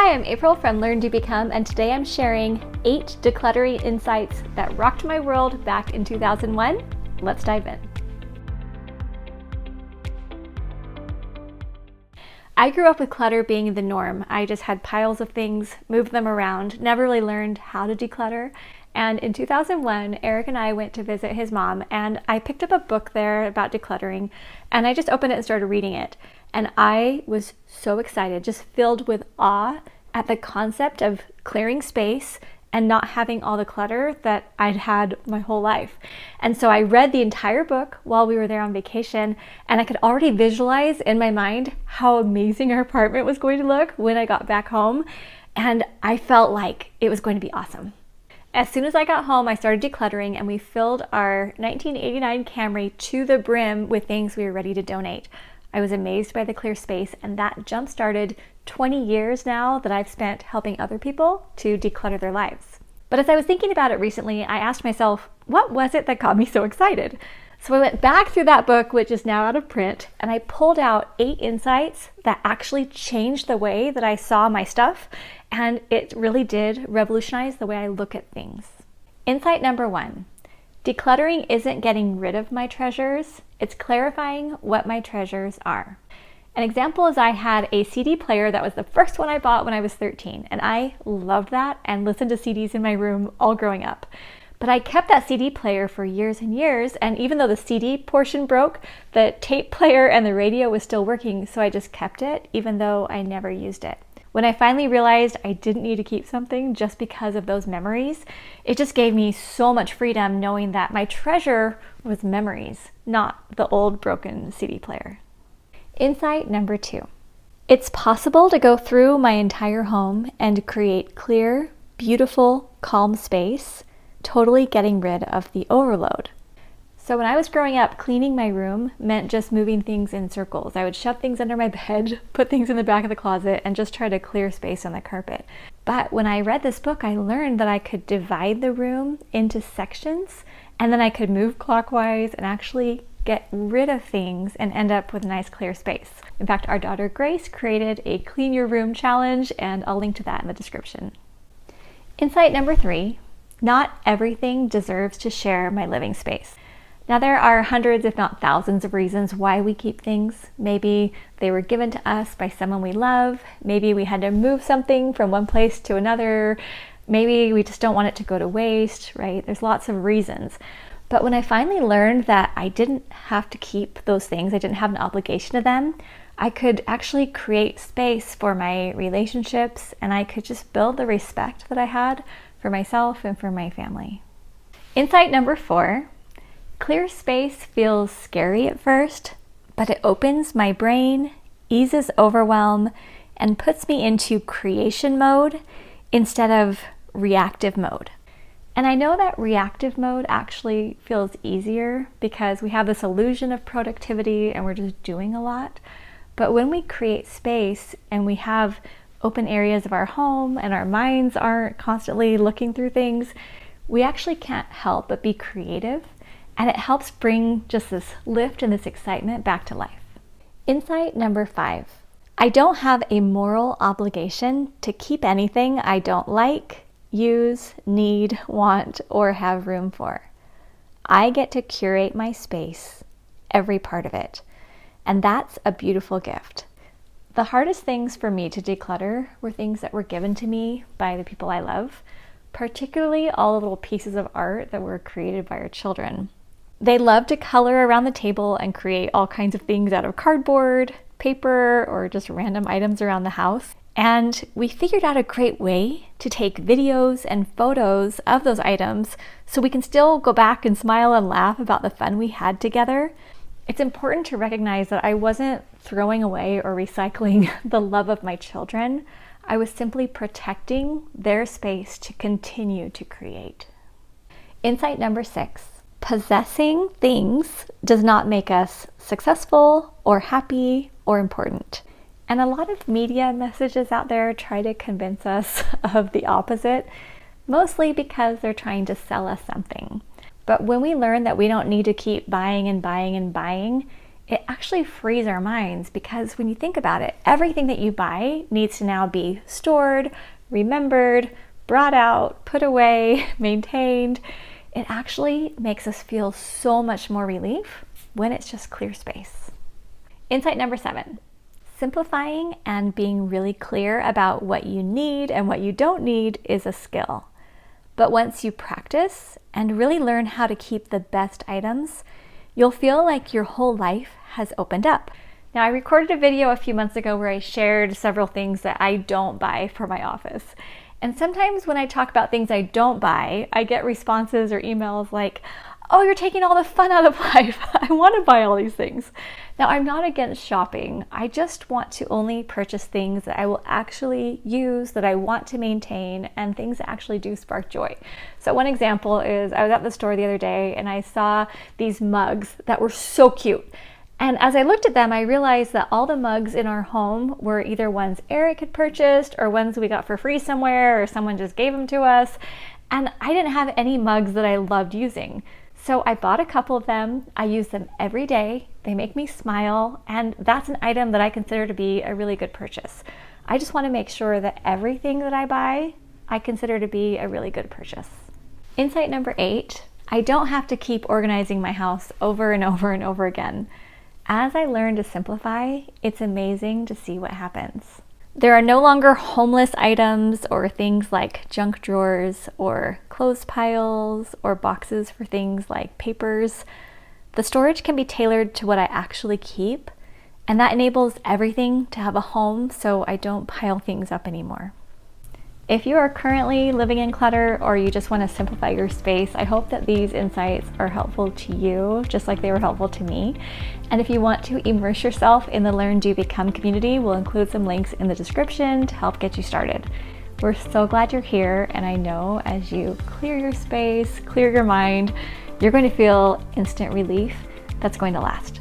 Hi, I'm April from Learn to Become, and today I'm sharing 8 decluttering insights that rocked my world back in 2001. Let's dive in. I grew up with clutter being the norm. I just had piles of things, moved them around, never really learned how to declutter. And in 2001, Eric and I went to visit his mom, and I picked up a book there about decluttering, and I just opened it and started reading it. And I was so excited, just filled with awe at the concept of clearing space and not having all the clutter that I'd had my whole life. And so I read the entire book while we were there on vacation, and I could already visualize in my mind how amazing our apartment was going to look when I got back home. And I felt like it was going to be awesome. As soon as I got home, I started decluttering, and we filled our 1989 Camry to the brim with things we were ready to donate. I was amazed by the clear space, and that jump-started 20 years now that I've spent helping other people to declutter their lives. But as I was thinking about it recently, I asked myself, what was it that got me so excited? So I went back through that book, which is now out of print, and I pulled out 8 insights that actually changed the way that I saw my stuff, and it really did revolutionize the way I look at things. Insight number 1. Decluttering isn't getting rid of my treasures, it's clarifying what my treasures are. An example is I had a CD player that was the first one I bought when I was 13, and I loved that and listened to CDs in my room all growing up. But I kept that CD player for years and years, and even though the CD portion broke, the tape player and the radio was still working, so I just kept it even though I never used it. When I finally realized I didn't need to keep something just because of those memories, it just gave me so much freedom knowing that my treasure was memories, not the old broken CD player. Insight number 2. It's possible to go through my entire home and create clear, beautiful, calm space, totally getting rid of the overload. So when I was growing up, cleaning my room meant just moving things in circles. I would shove things under my bed, put things in the back of the closet, and just try to clear space on the carpet. But when I read this book, I learned that I could divide the room into sections, and then I could move clockwise and actually get rid of things and end up with a nice clear space. In fact, our daughter Grace created a Clean Your Room challenge, and I'll link to that in the description. Insight number 3, not everything deserves to share my living space. Now there are hundreds, if not thousands, of reasons why we keep things. Maybe they were given to us by someone we love. Maybe we had to move something from one place to another. Maybe we just don't want it to go to waste, right? There's lots of reasons. But when I finally learned that I didn't have to keep those things, I didn't have an obligation to them, I could actually create space for my relationships, and I could just build the respect that I had for myself and for my family. Insight number 4. Clear space feels scary at first, but it opens my brain, eases overwhelm, and puts me into creation mode instead of reactive mode. And I know that reactive mode actually feels easier because we have this illusion of productivity and we're just doing a lot. But when we create space and we have open areas of our home and our minds aren't constantly looking through things, we actually can't help but be creative. And it helps bring just this lift and this excitement back to life. Insight number 5. I don't have a moral obligation to keep anything I don't like, use, need, want, or have room for. I get to curate my space, every part of it. And that's a beautiful gift. The hardest things for me to declutter were things that were given to me by the people I love, particularly all the little pieces of art that were created by our children. They love to color around the table and create all kinds of things out of cardboard, paper, or just random items around the house. And we figured out a great way to take videos and photos of those items so we can still go back and smile and laugh about the fun we had together. It's important to recognize that I wasn't throwing away or recycling the love of my children. I was simply protecting their space to continue to create. Insight number 6. Possessing things does not make us successful or happy or important. And a lot of media messages out there try to convince us of the opposite, mostly because they're trying to sell us something. But when we learn that we don't need to keep buying and buying and buying, it actually frees our minds, because when you think about it, everything that you buy needs to now be stored, remembered, brought out, put away, maintained. It actually makes us feel so much more relief when it's just clear space. Insight number 7, simplifying and being really clear about what you need and what you don't need is a skill. But once you practice and really learn how to keep the best items, you'll feel like your whole life has opened up. Now, I recorded a video a few months ago where I shared several things that I don't buy for my office. And sometimes when I talk about things I don't buy, I get responses or emails like, "Oh, you're taking all the fun out of life. I want to buy all these things." Now, I'm not against shopping. I just want to only purchase things that I will actually use, that I want to maintain, and things that actually do spark joy. So one example is I was at the store the other day and I saw these mugs that were so cute. And as I looked at them, I realized that all the mugs in our home were either ones Eric had purchased or ones we got for free somewhere, or someone just gave them to us. And I didn't have any mugs that I loved using. So I bought a couple of them. I use them every day. They make me smile, and that's an item that I consider to be a really good purchase. I just want to make sure that everything that I buy, I consider to be a really good purchase. Insight number 8, I don't have to keep organizing my house over and over and over again. As I learn to simplify, it's amazing to see what happens. There are no longer homeless items or things like junk drawers or clothes piles or boxes for things like papers. The storage can be tailored to what I actually keep, and that enables everything to have a home so I don't pile things up anymore. If you are currently living in clutter or you just want to simplify your space, I hope that these insights are helpful to you, just like they were helpful to me. And if you want to immerse yourself in the Learn, Do, Become community, we'll include some links in the description to help get you started. We're so glad you're here, and I know as you clear your space, clear your mind, you're going to feel instant relief that's going to last.